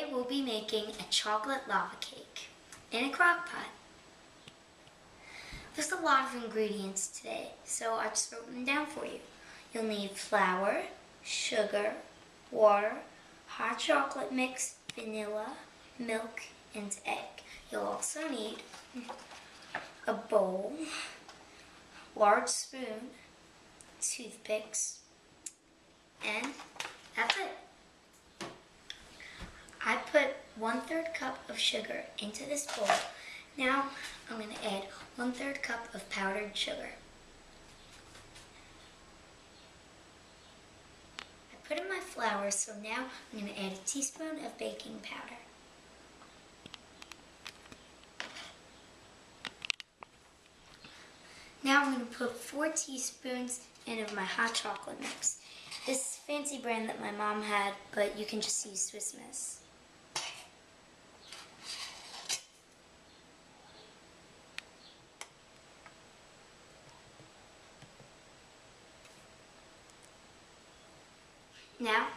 Today we'll be making a chocolate lava cake in a crock pot. There's a lot of ingredients today, so I just wrote them down for you. You'll need flour, sugar, water, hot chocolate mix, vanilla, milk, and egg. You'll also need a bowl, large spoon, toothpicks, and that's it. I put 1/3 cup of sugar into this bowl. Now I'm going to add 1/3 cup of powdered sugar. I put in my flour, so now I'm going to add a teaspoon of baking powder. Now I'm going to put 4 teaspoons in of my hot chocolate mix. This fancy brand that my mom had, but you can just use Swiss Miss. Now,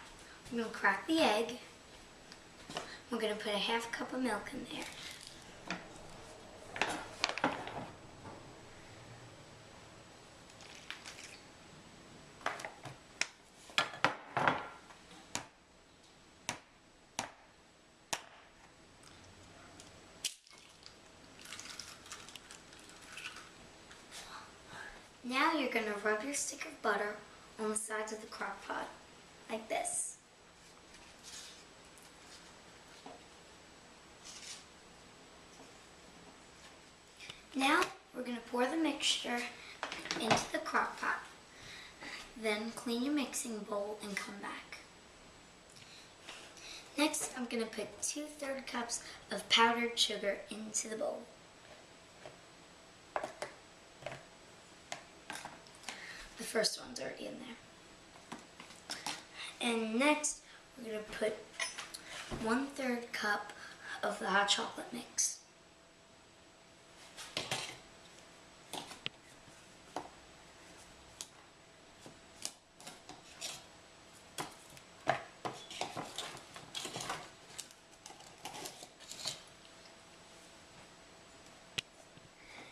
I'm going to crack the egg. We're going to put a 1/2 cup of milk in there. Now you're going to rub your stick of butter on the sides of the crock pot, like this. Now we're going to pour the mixture into the crock pot. Then clean your mixing bowl and come back. Next, I'm going to put 2/3 cups of powdered sugar into the bowl. The first one's already in there. And next, we're going to put 1/3 cup of the hot chocolate mix.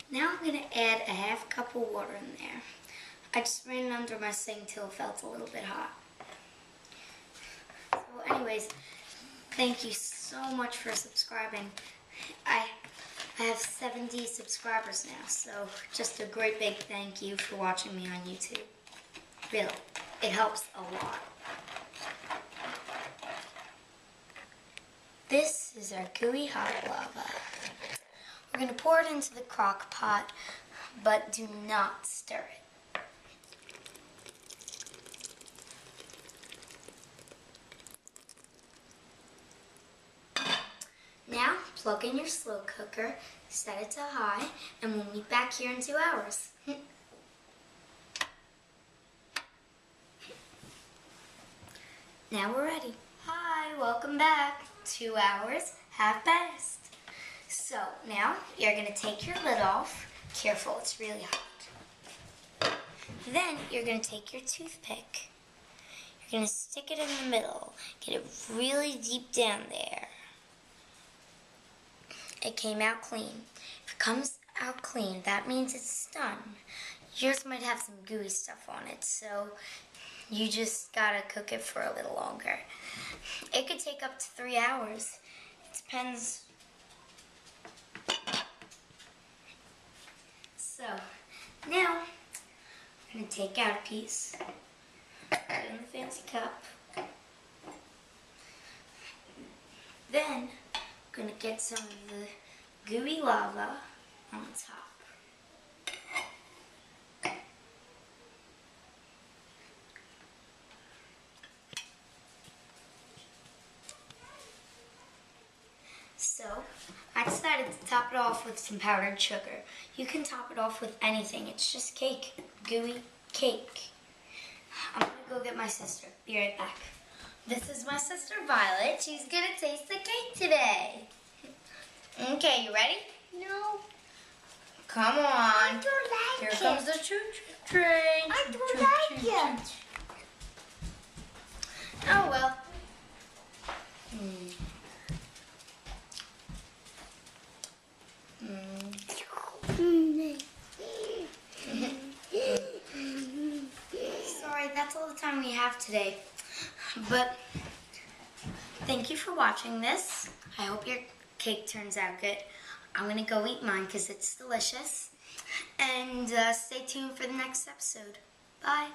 Now I'm going to add a 1/2 cup of water in there. I just ran it under my sink till it felt a little bit hot. So anyways, thank you so much for subscribing. I have 70 subscribers now, so just a great big thank you for watching me on YouTube. Really, it helps a lot. This is our gooey hot lava. We're going to pour it into the crock pot, but do not stir it. Now, plug in your slow cooker, set it to high, and we'll meet back here in 2 hours. Now we're ready. Hi, welcome back. 2 hours have passed. So now you're going to take your lid off. Careful, it's really hot. Then you're going to take your toothpick. You're going to stick it in the middle. Get it really deep down there. It came out clean. If it comes out clean, that means it's done. Yours might have some gooey stuff on it, so you just gotta cook it for a little longer. It could take up to 3 hours. It depends. So, now, I'm gonna take out a piece, put it in the fancy cup. Then, I'm going to get some of the gooey lava on top. So, I decided to top it off with some powdered sugar. You can top it off with anything. It's just cake. Gooey cake. I'm going to go get my sister. Be right back. This is my sister Violet. She's going to taste the cake today. Okay, you ready? No. Come on. I don't like Here it. comes the choo-choo train. I don't like it. Oh, well. have today. But thank you for watching this. I hope your cake turns out good. I'm going to go eat mine because it's delicious. And stay tuned for the next episode. Bye.